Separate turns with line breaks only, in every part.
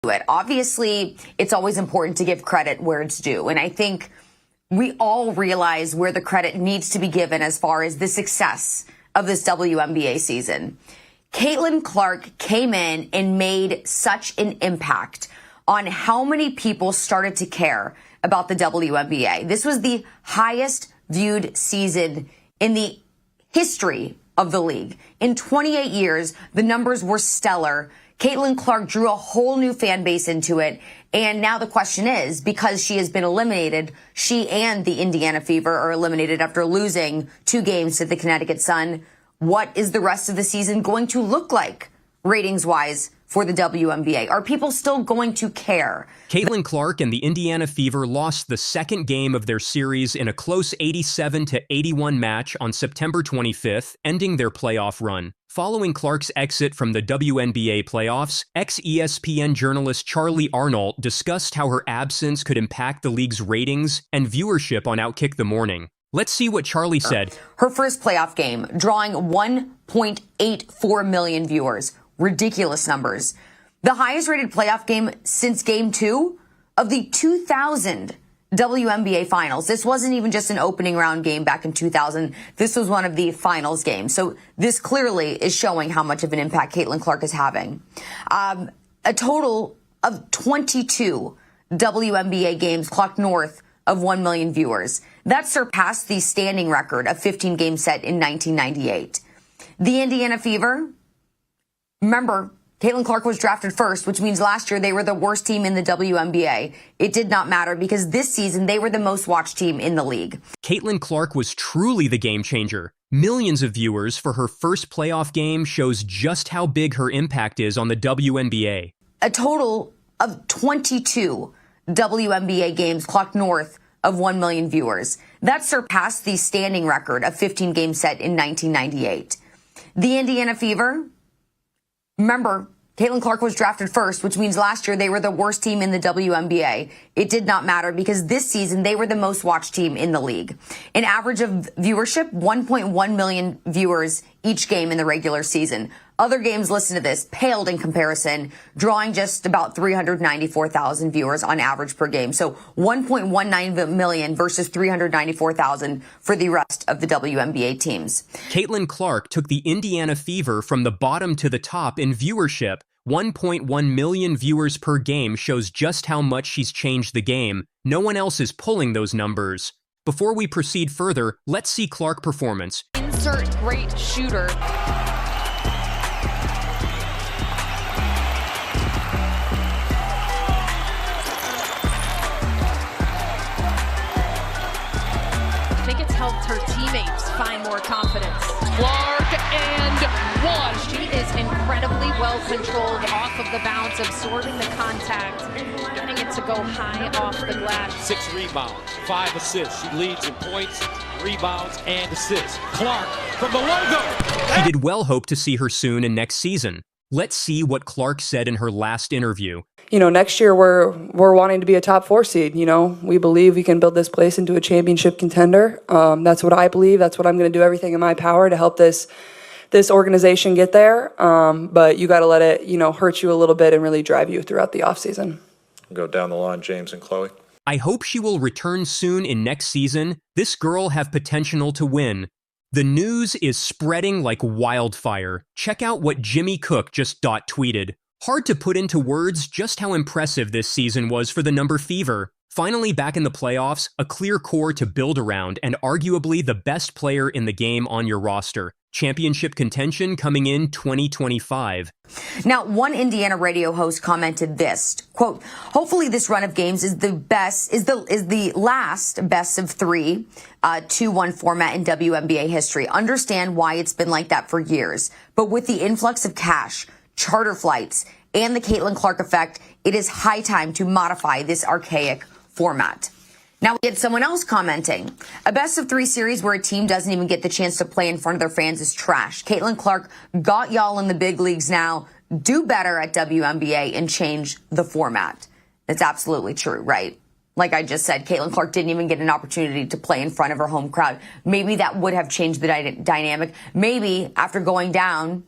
it. Obviously, it's always important to give credit where it's due. And I think we all realize where the credit needs to be given as far as the success of this WNBA season. Caitlin Clark came in and made such an impact on how many people started to care about the WNBA. This was the highest viewed season in the history of the league. In 28 years, the numbers were stellar. Caitlin Clark drew a whole new fan base into it. And now the question is, because she has been eliminated, she and the Indiana Fever are eliminated after losing 2 games to the Connecticut Sun. What is the rest of the season going to look like ratings-wise for the WNBA? Are people still going to care?
Caitlin Clark and the Indiana Fever lost the second game of their series in a close 87-81 match on September 25th, ending their playoff run. Following Clark's exit from the WNBA playoffs, ex-ESPN journalist Charly Arnolt discussed how her absence could impact the league's ratings and viewership on OutKick The Morning. Let's see what Charly said.
Her first playoff game, drawing 1.84 million viewers. Ridiculous numbers. The highest rated playoff game since Game 2 of the 2000 WNBA Finals. This wasn't even just an opening round game back in 2000. This was one of the finals games. So this clearly is showing how much of an impact Caitlin Clark is having. A total of 22 WNBA games clocked north of 1 million viewers. That surpassed the standing record of 15 games set in 1998. The Indiana Fever, remember, Caitlin Clark was drafted first, which means last year they were the worst team in the WNBA. It did not matter because this season they were the most watched team in the league.
Caitlin Clark was truly the game changer. Millions of viewers for her first playoff game shows just how big her impact is on the WNBA.
A total of 22 WNBA games clocked north of 1 million viewers. That surpassed the standing record of 15 games set in 1998. The Indiana Fever, remember, Caitlin Clark was drafted first, which means last year they were the worst team in the WNBA. It did not matter because this season they were the most watched team in the league. An average of viewership, 1.1 million viewers each game in the regular season. Other games, listen to this, paled in comparison, drawing just about 394,000 viewers on average per game. So 1.19 million versus 394,000 for the rest of the WNBA teams.
Caitlin Clark took the Indiana Fever from the bottom to the top in viewership. 1.1 million viewers per game shows just how much she's changed the game. No one else is pulling those numbers. Before we proceed further, let's see Clark performance.
Insert great shooter. I think it's helped her teammates find more confidence. Clark and one. She is incredibly well controlled off of the bounce, absorbing the contact, getting it to go high off the glass.
6 rebounds, 5 assists. She leads in points, rebounds, and assists. Clark from the logo.
She did well hope to see her soon in next season. Let's see what Clark said in her last interview.
You know, next year we're wanting to be a top 4 seed. You know, we believe we can build this place into a championship contender. That's what I believe. That's what I'm going to do everything in my power to help this organization get there. But you got to let it, hurt you a little bit and really drive you throughout the offseason.
Go down the line, James and Chloe.
I hope she will return soon in next season. This girl have potential to win. The news is spreading like wildfire. Check out what Jimmy Cook just tweeted. Hard to put into words just how impressive this season was for the number Fever. Finally back in the playoffs, a clear core to build around, and arguably the best player in the game on your roster. Championship contention coming in 2025.
Now, one Indiana radio host commented this, quote, hopefully this run of games is the last best of 3 2-1 format in WNBA history. Understand why it's been like that for years. But with the influx of cash, charter flights, and the Caitlin Clark effect, it is high time to modify this archaic format. Now we get someone else commenting. A best of 3 series where a team doesn't even get the chance to play in front of their fans is trash. Caitlin Clark got y'all in the big leagues now. Do better at WNBA and change the format. It's absolutely true, right? Like I just said, Caitlin Clark didn't even get an opportunity to play in front of her home crowd. Maybe that would have changed the dynamic. Maybe after going down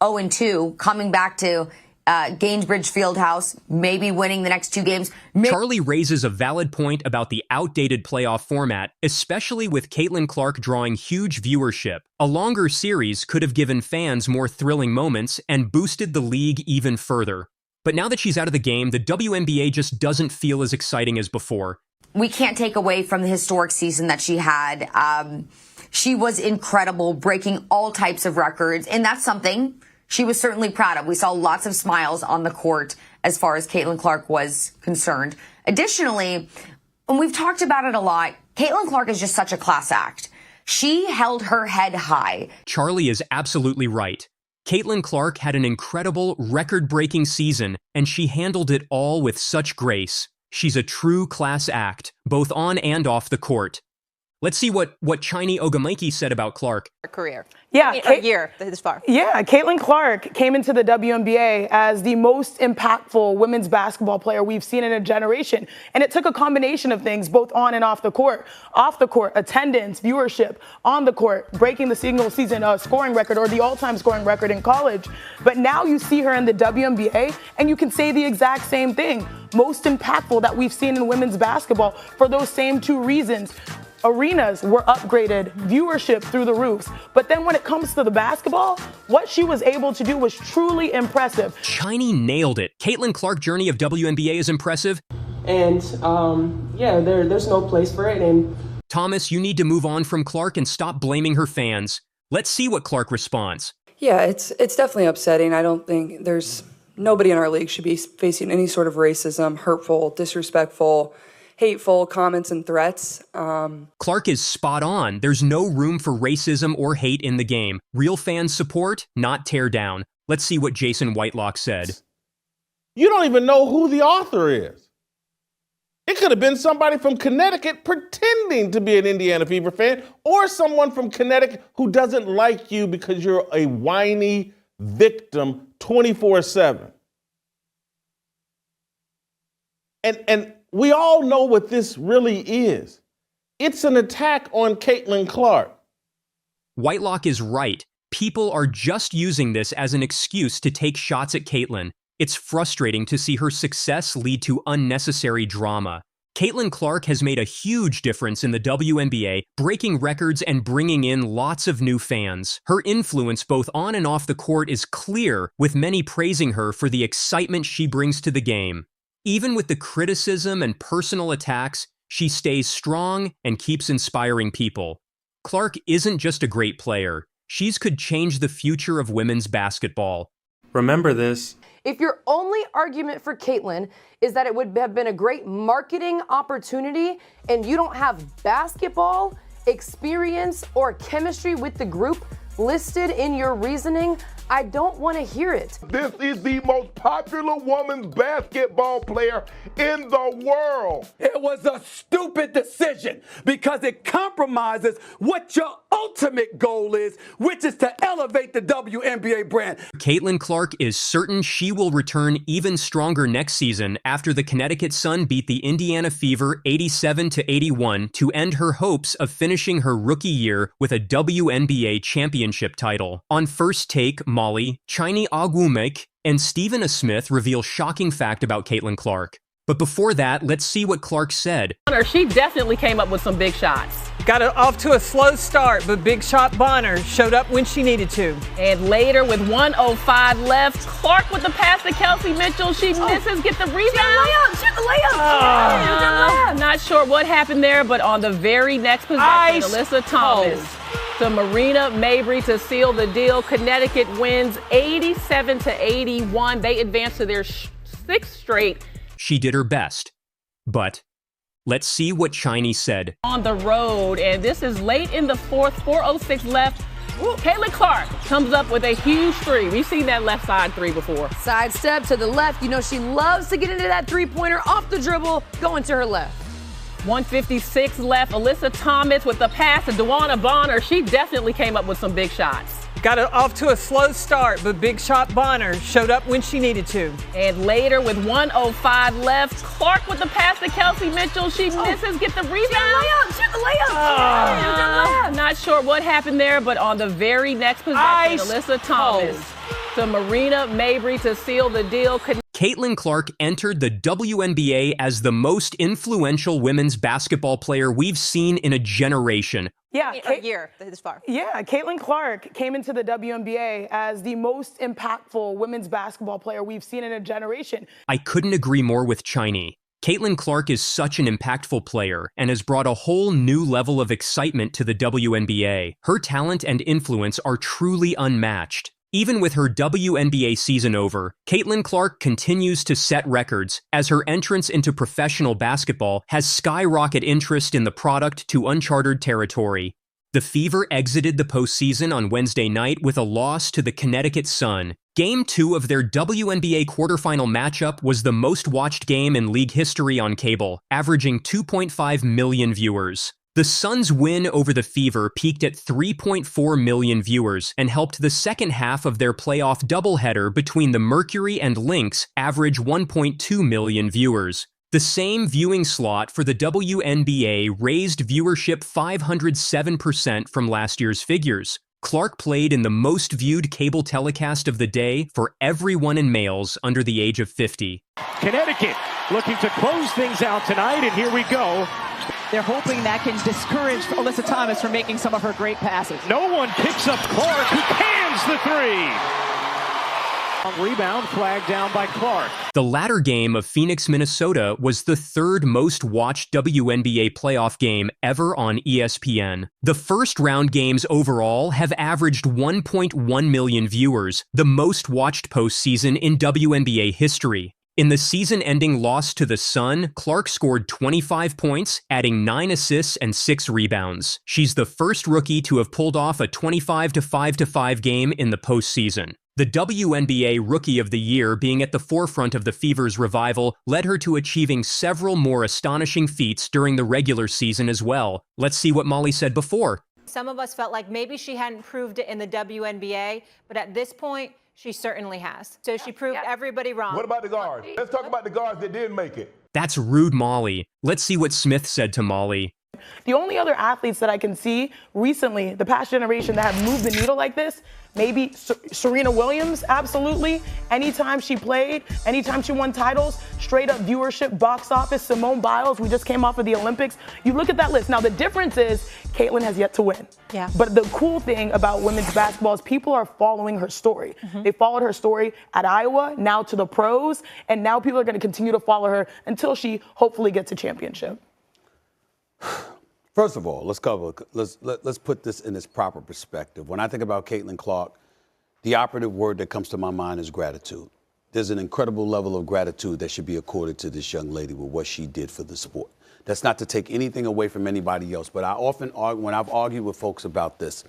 0-2, coming back to Gainsbridge Fieldhouse, maybe winning the next 2 games.
Charly raises a valid point about the outdated playoff format, especially with Caitlin Clark drawing huge viewership. A longer series could have given fans more thrilling moments and boosted the league even further. But now that she's out of the game, the WNBA just doesn't feel as exciting as before.
We can't take away from the historic season that she had. She was incredible, breaking all types of records, and that's something she was certainly proud of. We saw lots of smiles on the court as far as Caitlin Clark was concerned. Additionally, and we've talked about it a lot, Caitlin Clark is just such a class act. She held her head high.
Charly is absolutely right. Caitlin Clark had an incredible, record-breaking season, and she handled it all with such grace. She's a true class act, both on and off the court. Let's see what Chiney Ogumike said about Clark.
Career.
Yeah,
a year this far.
Yeah, Caitlin Clark came into the WNBA as the most impactful women's basketball player we've seen in a generation. And it took a combination of things, both on and off the court. Off the court, attendance, viewership. On the court, breaking the single season scoring record or the all-time scoring record in college. But now you see her in the WNBA, and you can say the exact same thing. Most impactful that we've seen in women's basketball for those same 2 reasons. Arenas were upgraded, viewership through the roofs. But then when it comes to the basketball, what she was able to do was truly impressive.
Chiney nailed it. Caitlin Clark's journey of WNBA is impressive.
And there's no place for it. And
Thomas, you need to move on from Clark and stop blaming her fans. Let's see what Clark responds.
Yeah, it's definitely upsetting. I don't think nobody in our league should be facing any sort of racism, hurtful, disrespectful, hateful comments and threats.
Clark is spot on. There's no room for racism or hate in the game. Real fans support, not tear down. Let's see what Jason Whitlock said.
You don't even know who the author is. It could have been somebody from Connecticut pretending to be an Indiana Fever fan, or someone from Connecticut who doesn't like you because you're a whiny victim 24/7. And we all know what this really is. It's an attack on Caitlin Clark.
Whitlock is right. People are just using this as an excuse to take shots at Caitlin. It's frustrating to see her success lead to unnecessary drama. Caitlin Clark has made a huge difference in the WNBA, breaking records and bringing in lots of new fans. Her influence both on and off the court is clear, with many praising her for the excitement she brings to the game. Even with the criticism and personal attacks, she stays strong and keeps inspiring people. Clark isn't just a great player. She could change the future of women's basketball.
Remember this.
If your only argument for Caitlin is that it would have been a great marketing opportunity and you don't have basketball experience or chemistry with the group listed in your reasoning, I don't want to hear it.
This is the most popular women's basketball player in the world.
It was a stupid decision because it compromises what your ultimate goal is, which is to elevate the WNBA brand.
Caitlin Clark is certain she will return even stronger next season after the Connecticut Sun beat the Indiana Fever 87-81 to end her hopes of finishing her rookie year with a WNBA championship title. On First Take, Molly, Chiney Ogumike, and Stephen A. Smith reveal shocking fact about Caitlin Clark. But before that, let's see what Clark said.
She definitely came up with some big shots.
Got it off to a slow start, but Big Shot Bonner showed up when she needed to.
And later, with 1:05 left, Clark with the pass to Kelsey Mitchell. She misses, get the rebound.
Shoot the layup.
Not sure what happened there, but on the very next possession, Alyssa Thomas to Marina Mabry to seal the deal. Connecticut wins 87-81. They advance to their 6th straight.
She did her best. But let's see what Chiney said.
On the road, and this is late in the 4th, 4:06 left. Caitlin Clark comes up with a huge 3. We've seen that left side 3 before.
Side step to the left. You know she loves to get into that 3-pointer off the dribble, going to her left.
1:56 left. Alyssa Thomas with the pass to DeWanna Bonner. She definitely came up with some big shots.
Got it off to a slow start, but Big Shot Bonner showed up when she needed to.
And later, with 1:05 left, Clark with the pass to Kelsey Mitchell. She misses, get the rebound.
Shoot the layup.
Not sure what happened there, but on the very next possession, Alyssa Thomas to Marina Mabrey to seal the deal.
Caitlin Clark entered the WNBA as the most influential women's basketball player we've seen in a generation.
Yeah,
a year this far.
Yeah, Caitlin Clark came into the WNBA as the most impactful women's basketball player we've seen in a generation.
I couldn't agree more with Chiney. Caitlin Clark is such an impactful player and has brought a whole new level of excitement to the WNBA. Her talent and influence are truly unmatched. Even with her WNBA season over, Caitlin Clark continues to set records as her entrance into professional basketball has skyrocketed interest in the product to uncharted territory. The Fever exited the postseason on Wednesday night with a loss to the Connecticut Sun. Game 2 of their WNBA quarterfinal matchup was the most watched game in league history on cable, averaging 2.5 million viewers. The Suns' win over the Fever peaked at 3.4 million viewers and helped the second half of their playoff doubleheader between the Mercury and Lynx average 1.2 million viewers. The same viewing slot for the WNBA raised viewership 507% from last year's figures. Clark played in the most viewed cable telecast of the day for everyone in males under the age of 50.
Connecticut looking to close things out tonight, and here we go.
They're hoping that can discourage Alyssa Thomas from making some of her great passes.
No one picks up Clark, who cans the three. Rebound flagged down by Clark.
The latter game of Phoenix, Minnesota was the third most watched WNBA playoff game ever on ESPN. The first round games overall have averaged 1.1 million viewers, the most watched postseason in WNBA history. In the season-ending loss to the Sun, Clark scored 25 points, adding 9 assists and 6 rebounds. She's the first rookie to have pulled off a 25-5-5 game in the postseason. The WNBA Rookie of the Year being at the forefront of the Fever's revival led her to achieving several more astonishing feats during the regular season as well. Let's see what Molly said before.
Some of us felt like maybe she hadn't proved it in the WNBA, but at this point, she certainly has. So she proved everybody wrong.
What about the guards? Let's talk about the guards that did make it.
That's rude, Molly. Let's see what Smith said to Molly.
The only other athletes that I can see recently, the past generation, that have moved the needle like this, maybe Serena Williams, absolutely. Anytime she played, anytime she won titles, straight up viewership, box office, Simone Biles, we just came off of the Olympics. You look at that list. Now, the difference is Caitlin has yet to win.
Yeah.
But the cool thing about women's basketball is people are following her story. They followed her story at Iowa, now to the pros, and now people are going to continue to follow her until she hopefully gets a championship.
First of all, let's put this in its proper perspective. When I think about Caitlin Clark, the operative word that comes to my mind is gratitude. There's an incredible level of gratitude that should be accorded to this young lady with what she did for the sport. That's not to take anything away from anybody else, but I often argue, when I've argued with folks about this,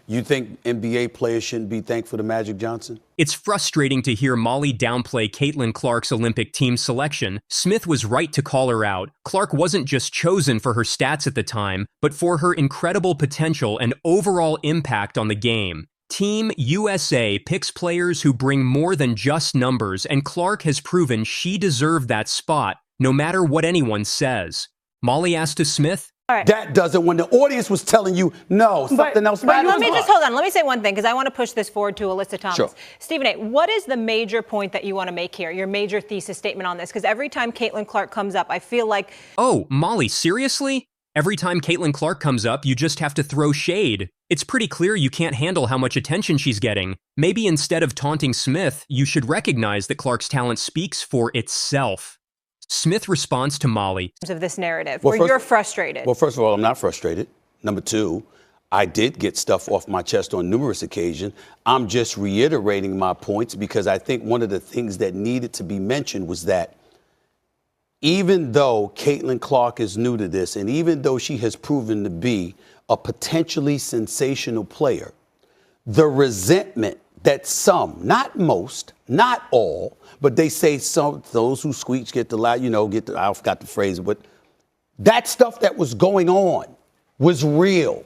you think NBA players shouldn't be thankful to Magic Johnson?
It's frustrating to hear Molly downplay Caitlin Clark's Olympic team selection. Smith was right to call her out. Clark wasn't just chosen for her stats at the time, but for her incredible potential and overall impact on the game. Team USA picks players who bring more than just numbers, and Clark has proven she deserved that spot, no matter what anyone says. Molly asked to Smith,
That doesn't, when the audience was telling you, no, something else matters.
Let me just hold on. Let me say one thing, because I want to push this forward to Alyssa Thomas.
Sure.
Stephen A., what is the major point that you want to make here, your major thesis statement on this? Because every time Caitlin Clark comes up, I feel like...
Oh, Molly, seriously? Every time Caitlin Clark comes up, you just have to throw shade. It's pretty clear you can't handle how much attention she's getting. Maybe instead of taunting Smith, you should recognize that Clark's talent speaks for itself. Smith responds to Molly.
...of this narrative, where you're frustrated.
Well, first of all, I'm not frustrated. Number two, I did get stuff off my chest on numerous occasions. I'm just reiterating my points because I think one of the things that needed to be mentioned was that even though Caitlin Clark is new to this, and even though she has proven to be a potentially sensational player, the resentment that some, not most, not all, but they say some, those who squeak get the loud, I forgot the phrase, but that stuff that was going on was real.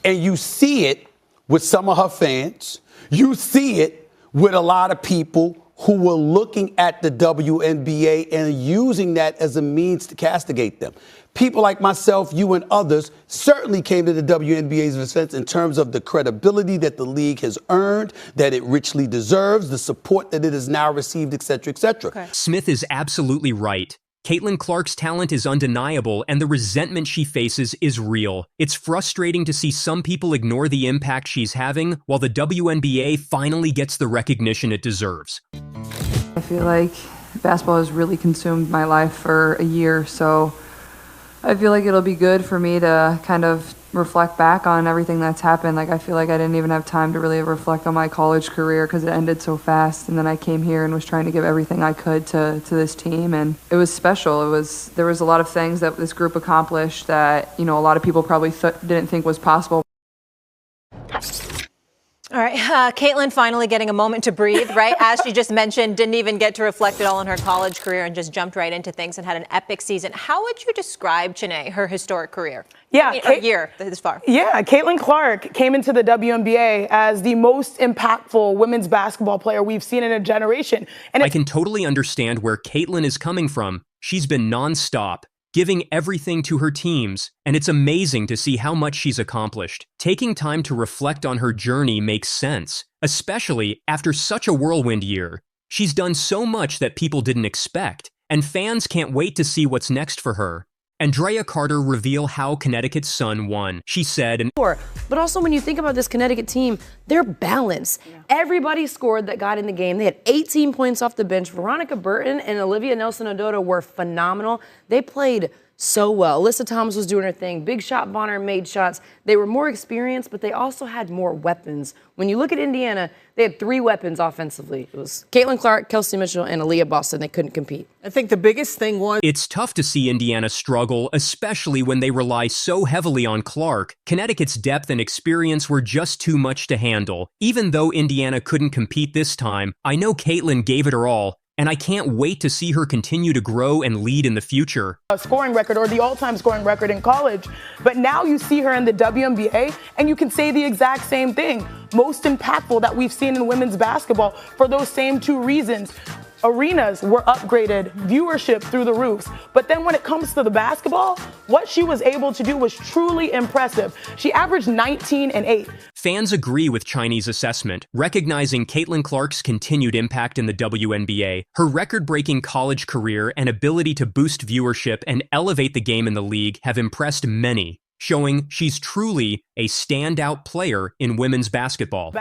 And you see it with some of her fans. You see it with a lot of people who were looking at the WNBA and using that as a means to castigate them. People like myself, you and others certainly came to the WNBA's defense in terms of the credibility that the league has earned, that it richly deserves, the support that it has now received, et cetera, et cetera.
Okay. Smith is absolutely right. Caitlin Clark's talent is undeniable, and the resentment she faces is real. It's frustrating to see some people ignore the impact she's having, while the WNBA finally gets the recognition it deserves.
I feel like basketball has really consumed my life for a year, so I feel like it'll be good for me to kind of reflect back on everything that's happened. Like, I feel like I didn't even have time to really reflect on my college career because it ended so fast. And then I came here and was trying to give everything I could to this team. And it was special. There was a lot of things that this group accomplished that, a lot of people probably didn't think was possible.
All right, Caitlin finally getting a moment to breathe, right? As she just mentioned, didn't even get to reflect at all on her college career and just jumped right into things and had an epic season. How would you describe, Chiney, her historic career?
Yeah,
a year this far.
Yeah, Caitlin Clark came into the WNBA as the most impactful women's basketball player we've seen in a generation. And
I can totally understand where Caitlin is coming from. She's been nonstop, giving everything to her teams, and it's amazing to see how much she's accomplished. Taking time to reflect on her journey makes sense, especially after such a whirlwind year. She's done so much that people didn't expect, and fans can't wait to see what's next for her. Andrea Carter revealed how Connecticut Sun won. She said,
but also when you think about this Connecticut team, they're balanced. Yeah. Everybody scored that got in the game. They had 18 points off the bench. Veronica Burton and Olivia Nelson-Ododa were phenomenal. They played so well. Alyssa Thomas was doing her thing. Big Shot Bonner made shots. They were more experienced, but they also had more weapons. When you look at Indiana, they had 3 weapons offensively. It was Caitlin Clark, Kelsey Mitchell, and Aaliyah Boston. They couldn't compete.
I think the biggest thing was
it's tough to see Indiana struggle, especially when they rely so heavily on Clark. Connecticut's depth and experience were just too much to handle. Even though Indiana couldn't compete this time, I know Caitlin gave it her all, and I can't wait to see her continue to grow and lead in the future.
A scoring record or the all-time scoring record in college. But now you see her in the WNBA and you can say the exact same thing. Most impactful that we've seen in women's basketball for those same 2 reasons. Arenas were upgraded, viewership through the roofs. But then when it comes to the basketball, what she was able to do was truly impressive. She averaged 19 and 8.
Fans agree with Chiney's assessment, recognizing Caitlin Clark's continued impact in the WNBA. Her record-breaking college career and ability to boost viewership and elevate the game in the league have impressed many, showing she's truly a standout player in women's basketball.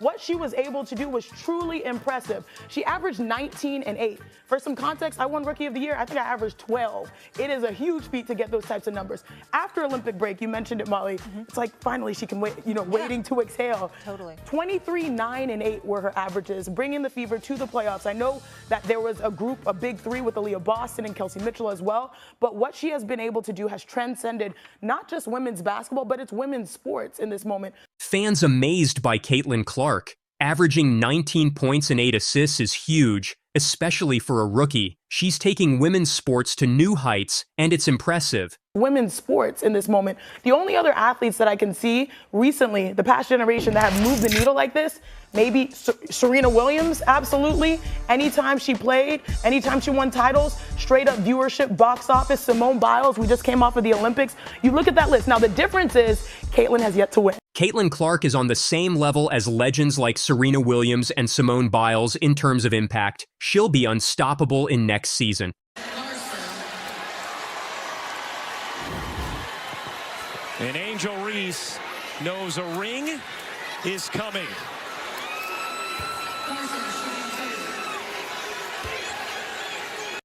What she was able to do was truly impressive. She averaged 19 and 8. For some context, I won Rookie of the Year. I think I averaged 12. It is a huge feat to get those types of numbers. After Olympic break, you mentioned it, Molly. It's like finally she can wait, waiting to exhale.
Totally.
23, 9, and 8 were her averages, bringing the Fever to the playoffs. I know that there was a big 3 with Aaliyah Boston and Kelsey Mitchell as well, but what she has been able to do has transcended not just women's basketball, but it's women's sports in this moment.
Fans amazed by Caitlin Clark. Averaging 19 points and 8 assists is huge, especially for a rookie. She's taking women's sports to new heights, and it's impressive.
Women's sports in this moment. The only other athletes that I can see recently, the past generation that have moved the needle like this, maybe Serena Williams, absolutely. Anytime she played, anytime she won titles, straight up viewership, box office. Simone Biles, we just came off of the Olympics. You look at that list. Now the difference is Caitlin has yet to win.
Caitlin Clark is on the same level as legends like Serena Williams and Simone Biles in terms of impact. She'll be unstoppable in next season.
And Angel Reese knows a ring is coming.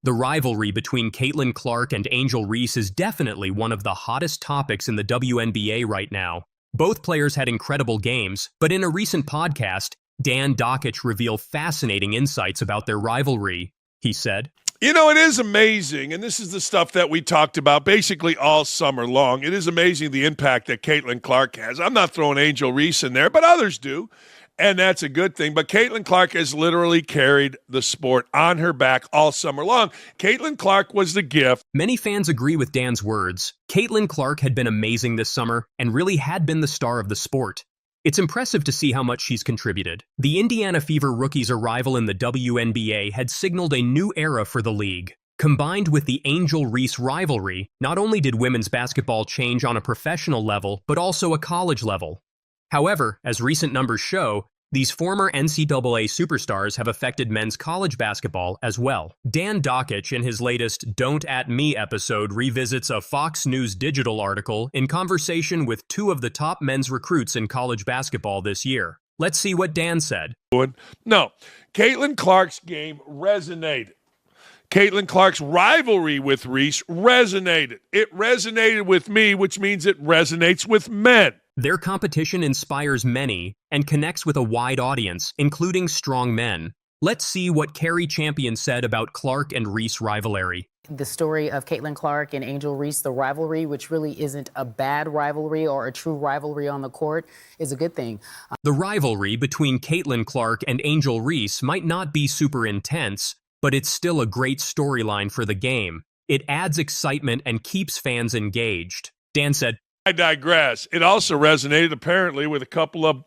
The rivalry between Caitlin Clark and Angel Reese is definitely one of the hottest topics in the WNBA right now. Both players had incredible games, but in a recent podcast, Dan Dockich revealed fascinating insights about their rivalry. He said,
It is amazing, and this is the stuff that we talked about basically all summer long. It is amazing the impact that Caitlin Clark has. I'm not throwing Angel Reese in there, but others do, and that's a good thing. But Caitlin Clark has literally carried the sport on her back all summer long. Caitlin Clark was the gift.
Many fans agree with Dan's words. Caitlin Clark had been amazing this summer and really had been the star of the sport. It's impressive to see how much she's contributed. The Indiana Fever Rookies' arrival in the WNBA had signaled a new era for the league. Combined with the Angel-Reese rivalry, not only did women's basketball change on a professional level, but also a college level. However, as recent numbers show, these former NCAA superstars have affected men's college basketball as well. Dan Dockich, in his latest Don't At Me episode, revisits a Fox News Digital article in conversation with two of the top men's recruits in college basketball this year. Let's see what Dan said.
No, Caitlin Clark's game resonated. Caitlin Clark's rivalry with Reese resonated. It resonated with me, which means it resonates with men.
Their competition inspires many and connects with a wide audience, including strong men. Let's see what Carrie Champion said about Clark and Reese rivalry.
The story of Caitlin Clark and Angel Reese, the rivalry, which really isn't a bad rivalry or a true rivalry on the court, is a good thing.
The rivalry between Caitlin Clark and Angel Reese might not be super intense, but it's still a great storyline for the game. It adds excitement and keeps fans engaged. Dan said,
I digress. It also resonated apparently with a couple of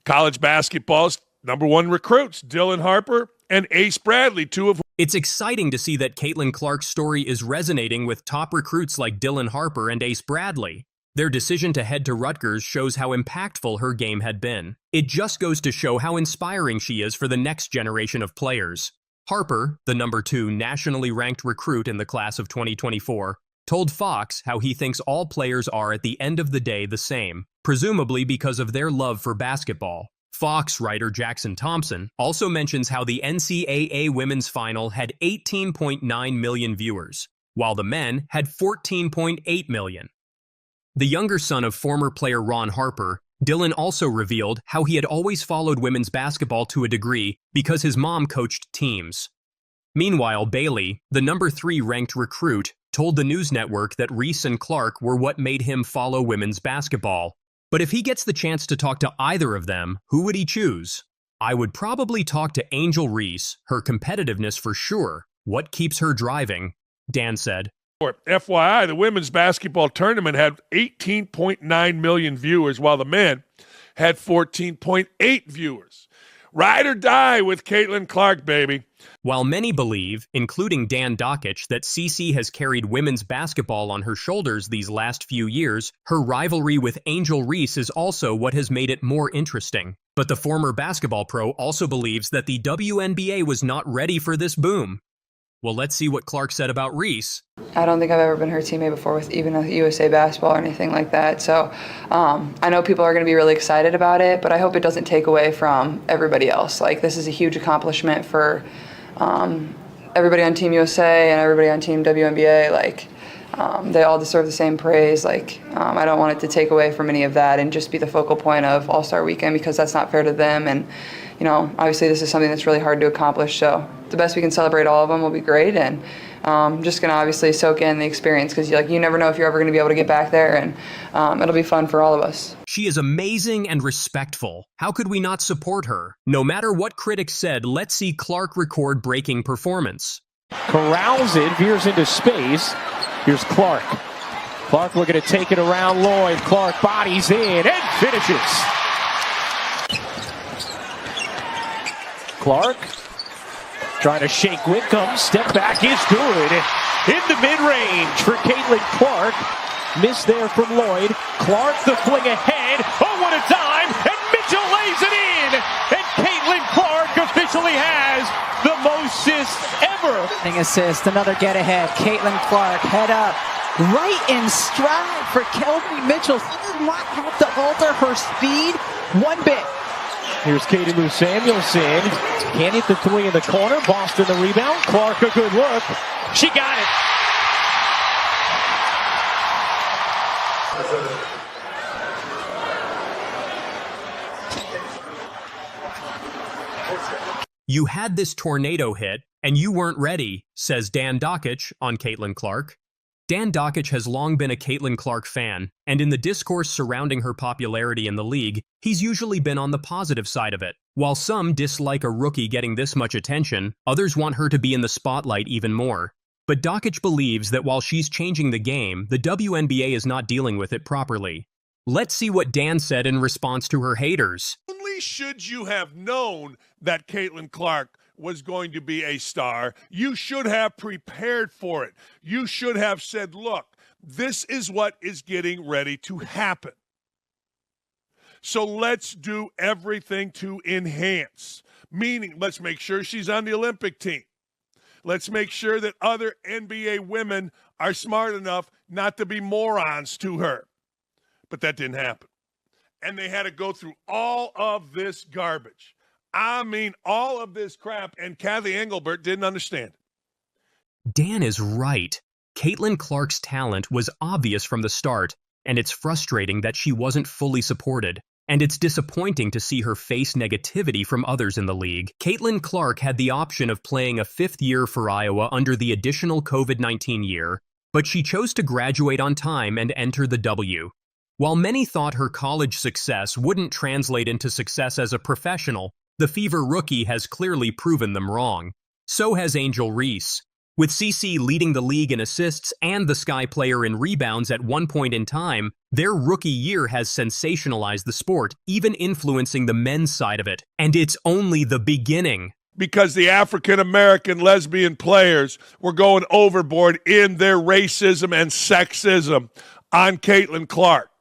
college basketball's #1 recruits, Dylan Harper and Ace Bradley, two of.
It's exciting to see that Caitlin Clark's story is resonating with top recruits like Dylan Harper and Ace Bradley. Their decision to head to Rutgers shows how impactful her game had been. It just goes to show how inspiring she is for the next generation of players. Harper, the #2 nationally ranked recruit in the class of 2024, told Fox how he thinks all players are at the end of the day the same, presumably because of their love for basketball. Fox writer Jackson Thompson also mentions how the NCAA women's final had 18.9 million viewers, while the men had 14.8 million. The younger son of former player Ron Harper, Dylan also revealed how he had always followed women's basketball to a degree because his mom coached teams. Meanwhile, Bailey, the #3 ranked recruit, told the news network that Reese and Clark were what made him follow women's basketball. But if he gets the chance to talk to either of them, who would he choose? I would probably talk to Angel Reese, her competitiveness for sure. What keeps her driving? Dan said.
FYI, the women's basketball tournament had 18.9 million viewers, while the men had 14.8 viewers. Ride or die with Caitlin Clark, baby.
While many believe, including Dan Dockich, that CC has carried women's basketball on her shoulders these last few years, her rivalry with Angel Reese is also what has made it more interesting. But the former basketball pro also believes that the WNBA was not ready for this boom. Well, let's see what Clark said about Reese.
I don't think I've ever been her teammate before with even a USA basketball or anything like that. So I know people are going to be really excited about it, but I hope it doesn't take away from everybody else. Like, this is a huge accomplishment for everybody on Team USA and everybody on Team WNBA. Like, they all deserve the same praise. Like, I don't want it to take away from any of that and just be the focal point of All-Star Weekend, because that's not fair to them. And, you know, obviously this is something that's really hard to accomplish. So the best we can celebrate all of them will be great. And just going to obviously soak in the experience, because you never know if you're ever going to be able to get back there. And it'll be fun for all of us.
She is amazing and respectful. How could we not support her? No matter what critics said, let's see Clark record breaking performance.
Corrals it, veers into space. Here's Clark. Clark looking to take it around Lloyd. Clark bodies in and finishes. Clark trying to shake Whitcomb. Step back is good. In the mid-range for Caitlin Clark. Missed there from Lloyd. Clark the fling ahead. Oh, what a dime! And Mitchell lays it in! And Caitlin Clark officially has the most assists ever.
Assist, another get ahead. Caitlin Clark, head up, right in stride for Kelby Mitchell. She does not have to alter her speed one bit.
Here's Katie Lou Samuelson. Can't hit the three in the corner. Boston the rebound. Clark a good look. She got it.
You had this tornado hit, and you weren't ready, says Dan Dockich on Caitlin Clark. Dan Dockich has long been a Caitlin Clark fan, and in the discourse surrounding her popularity in the league, he's usually been on the positive side of it. While some dislike a rookie getting this much attention, others want her to be in the spotlight even more. But Dockich believes that while she's changing the game, the WNBA is not dealing with it properly. Let's see what Dan said in response to her haters.
Only should you have known that Caitlin Clark was going to be a star, you should have prepared for it. You should have said, look, this is what is getting ready to happen. So let's do everything to enhance. Meaning, let's make sure she's on the Olympic team. Let's make sure that other NBA women are smart enough not to be morons to her. But that didn't happen. And they had to go through all of this garbage. I mean, all of this crap, and Kathy Engelbert didn't understand it.
Dan is right. Caitlin Clark's talent was obvious from the start, and it's frustrating that she wasn't fully supported. And it's disappointing to see her face negativity from others in the league. Caitlin Clark had the option of playing a 5th year for Iowa under the additional COVID-19 year, but she chose to graduate on time and enter the W. While many thought her college success wouldn't translate into success as a professional, the Fever rookie has clearly proven them wrong. So has Angel Reese. With CC leading the league in assists and the Sky player in rebounds at one point in time, their rookie year has sensationalized the sport, even influencing the men's side of it. And it's only the beginning.
Because the African-American lesbian players were going overboard in their racism and sexism on Caitlin Clark.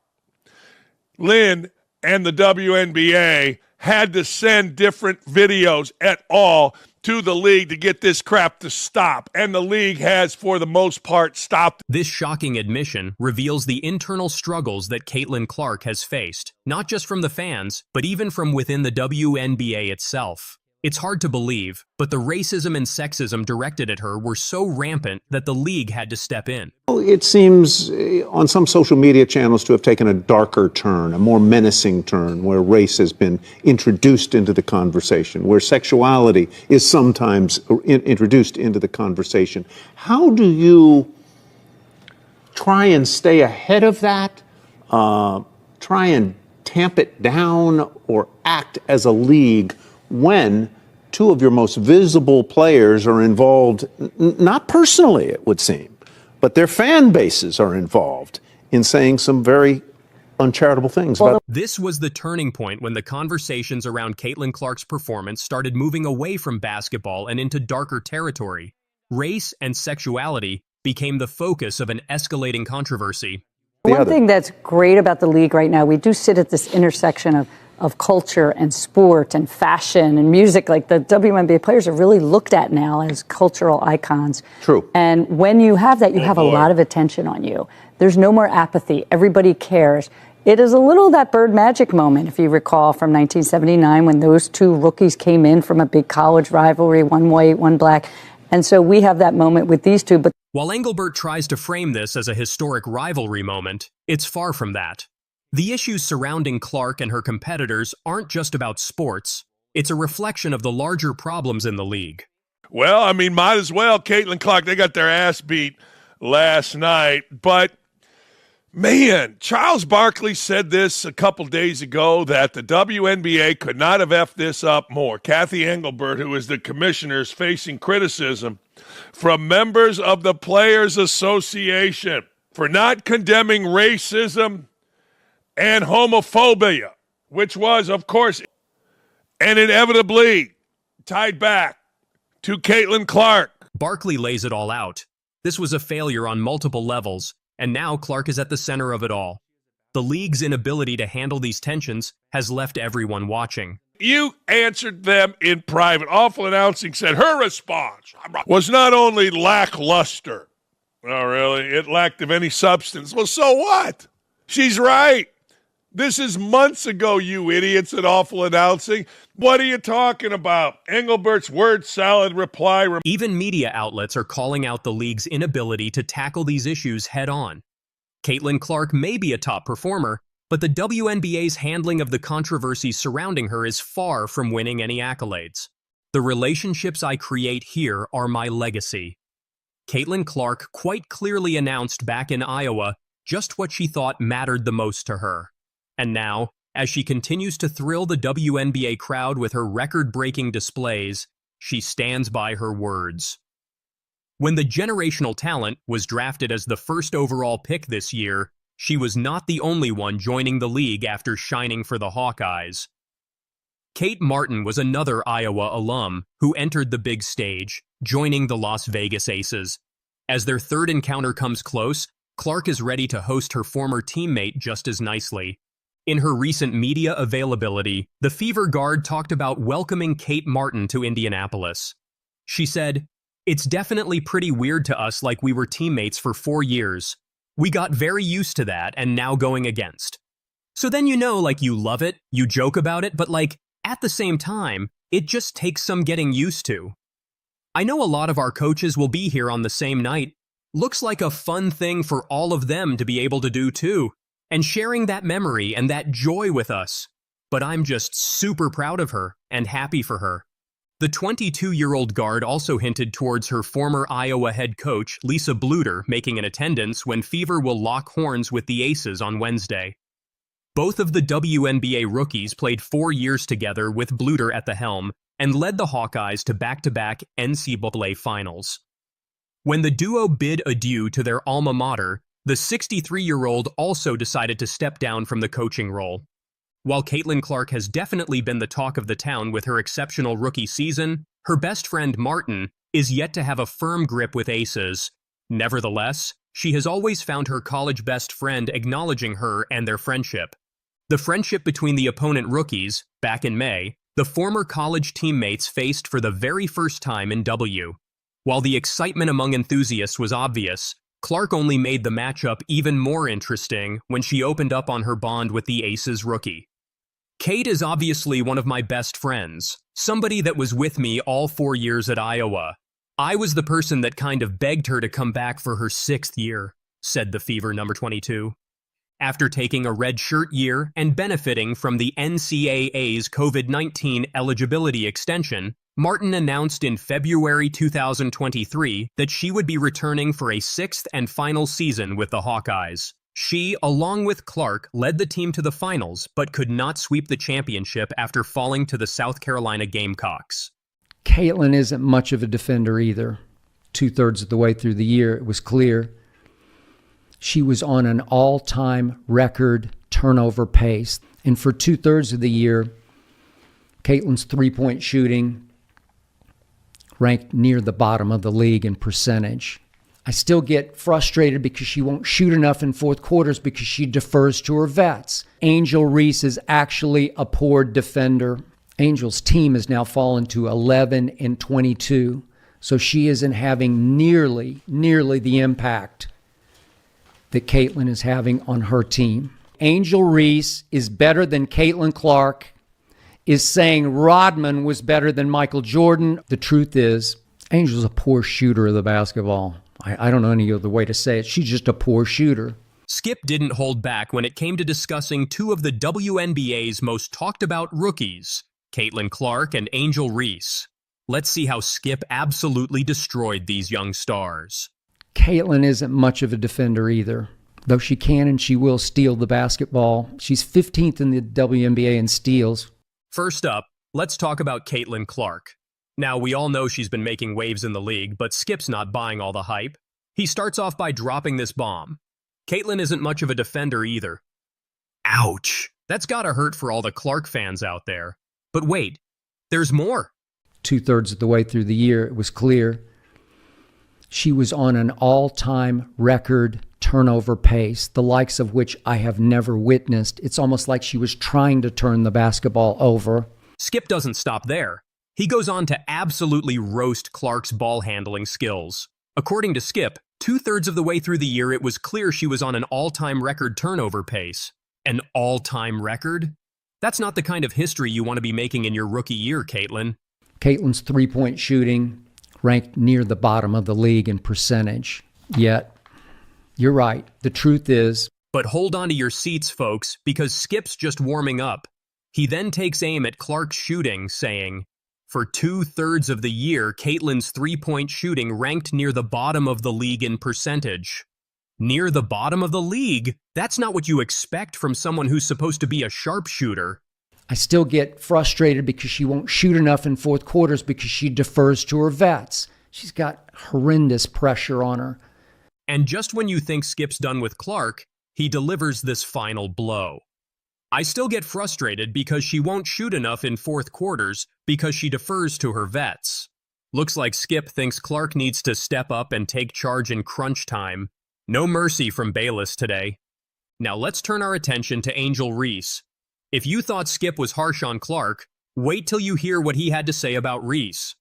Lynn and the WNBA had to send different videos et al. To the league to get this crap to stop, and the league has, for the most part, stopped.
This shocking admission reveals the internal struggles that Caitlin Clark has faced, not just from the fans, but even from within the WNBA itself. It's hard to believe, but the racism and sexism directed at her were so rampant that the league had to step in.
It seems on some social media channels to have taken a darker turn, a more menacing turn, where race has been introduced into the conversation, where sexuality is sometimes introduced into the conversation. How do you try and stay ahead of that, try and tamp it down, or act as a league when two of your most visible players are involved, not personally, it would seem, but their fan bases are involved in saying some very uncharitable things about.
This was the turning point when the conversations around Caitlin Clark's performance started moving away from basketball and into darker territory. Race and sexuality became the focus of an escalating controversy.
One thing that's great about the league right now, we do sit at this intersection of culture and sport and fashion and music. Like, the WNBA players are really looked at now as cultural icons.
True.
And when you have that, you have a lot of attention on you. There's no more apathy. Everybody cares. It is a little that Bird Magic moment, if you recall, from 1979 when those two rookies came in from a big college rivalry, one white, one black. And so we have that moment with these two. But
while Engelbert tries to frame this as a historic rivalry moment, it's far from that. The issues surrounding Clark and her competitors aren't just about sports. It's a reflection of the larger problems in the league.
Well, I mean, might as well. Caitlin Clark, they got their ass beat last night. But, man, Charles Barkley said this a couple days ago, that the WNBA could not have effed this up more. Kathy Engelbert, who is the commissioner, is facing criticism from members of the Players Association for not condemning racism and homophobia, which was, of course, and inevitably tied back to Caitlin Clark.
Barkley lays it all out. This was a failure on multiple levels, and now Clark is at the center of it all. The league's inability to handle these tensions has left everyone watching.
You answered them in private. Awful Announcing said her response was not only lackluster. Oh, really? It lacked of any substance. Well, so what? She's right. This is months ago, you idiots at Awful Announcing. What are you talking about? Engelbert's word salad reply.
Even media outlets are calling out the league's inability to tackle these issues head on. Caitlin Clark may be a top performer, but the WNBA's handling of the controversies surrounding her is far from winning any accolades. The relationships I create here are my legacy. Caitlin Clark quite clearly announced back in Iowa just what she thought mattered the most to her. And now, as she continues to thrill the WNBA crowd with her record-breaking displays, she stands by her words. When the generational talent was drafted as the first overall pick this year, She was not the only one joining the league after shining for the Hawkeyes. Kate Martin was another Iowa alum who entered the big stage, joining the Las Vegas Aces. As their third encounter comes close, Clark is ready to host her former teammate just as nicely. In her recent media availability, the Fever guard talked about welcoming Kate Martin to Indianapolis. She said, "It's definitely pretty weird to us, like we were teammates for 4 years. We got very used to that and now going against." So then like you love it, you joke about it, but at the same time, it just takes some getting used to. I know a lot of our coaches will be here on the same night. Looks like a fun thing for all of them to be able to do too, and sharing that memory and that joy with us. But I'm just super proud of her and happy for her. The 22-year-old guard also hinted towards her former Iowa head coach, Lisa Bluder, making an attendance when Fever will lock horns with the Aces on Wednesday. Both of the WNBA rookies played 4 years together with Bluder at the helm and led the Hawkeyes to back-to-back NCAA finals. When the duo bid adieu to their alma mater, the 63-year-old also decided to step down from the coaching role. While Caitlin Clark has definitely been the talk of the town with her exceptional rookie season, her best friend Martin is yet to have a firm grip with Aces. Nevertheless, she has always found her college best friend acknowledging her and their friendship. The friendship between the opponent rookies, back in May, the former college teammates faced for the very first time in W. While the excitement among enthusiasts was obvious, Clark only made the matchup even more interesting when she opened up on her bond with the Aces rookie. "Kate is obviously one of my best friends, somebody that was with me all 4 years at Iowa. I was the person that kind of begged her to come back for her 6th year," said the Fever number 22. After taking a redshirt year and benefiting from the NCAA's COVID-19 eligibility extension, Martin announced in February 2023 that she would be returning for a 6th and final season with the Hawkeyes. She, along with Clark, led the team to the finals, but could not sweep the championship after falling to the South Carolina Gamecocks.
Caitlin isn't much of a defender either. 2/3 of the way through the year, it was clear she was on an all-time record turnover pace. And for 2/3 of the year, Caitlin's three-point shooting ranked near the bottom of the league in percentage. I still get frustrated because she won't shoot enough in fourth quarters because she defers to her vets. Angel Reese is actually a poor defender. Angel's team has now fallen to 11-22, so she isn't having nearly the impact that Caitlin is having on her team. Angel Reese is better than Caitlin Clark, is saying Rodman was better than Michael Jordan. The truth is, Angel's a poor shooter of the basketball. I don't know any other way to say it. She's just a poor shooter.
Skip didn't hold back when it came to discussing two of the WNBA's most talked about rookies, Caitlin Clark and Angel Reese. Let's see how Skip absolutely destroyed these young stars.
Caitlin isn't much of a defender either, though she can and she will steal the basketball. She's 15th in the WNBA in steals.
First up, let's talk about Caitlin Clark. Now, we all know she's been making waves in the league, but Skip's not buying all the hype. He starts off by dropping this bomb. Caitlin isn't much of a defender either. Ouch. That's gotta hurt for all the Clark fans out there. But wait, there's more.
2/3 of the way through the year, it was clear she was on an all-time record turnover pace, the likes of which I have never witnessed. It's almost like she was trying to turn the basketball over.
Skip doesn't stop there. He goes on to absolutely roast Clark's ball handling skills. According to Skip, 2/3 of the way through the year, it was clear she was on an all-time record turnover pace. An all-time record? That's not the kind of history you want to be making in your rookie year, Caitlin.
Caitlin's three-point shooting ranked near the bottom of the league in percentage. Yet, you're right. The truth is...
But hold on to your seats, folks, because Skip's just warming up. He then takes aim at Clark's shooting, saying, "For 2/3 of the year, Caitlin's three-point shooting ranked near the bottom of the league in percentage." Near the bottom of the league? That's not what you expect from someone who's supposed to be a sharpshooter.
I still get frustrated because she won't shoot enough in fourth quarters because she defers to her vets. She's got horrendous pressure on her.
And just when you think Skip's done with Clark, he delivers this final blow. I still get frustrated because she won't shoot enough in fourth quarters because she defers to her vets. Looks like Skip thinks Clark needs to step up and take charge in crunch time. No mercy from Bayless today. Now let's turn our attention to Angel Reese. If you thought Skip was harsh on Clark, wait till you hear what he had to say about Reese.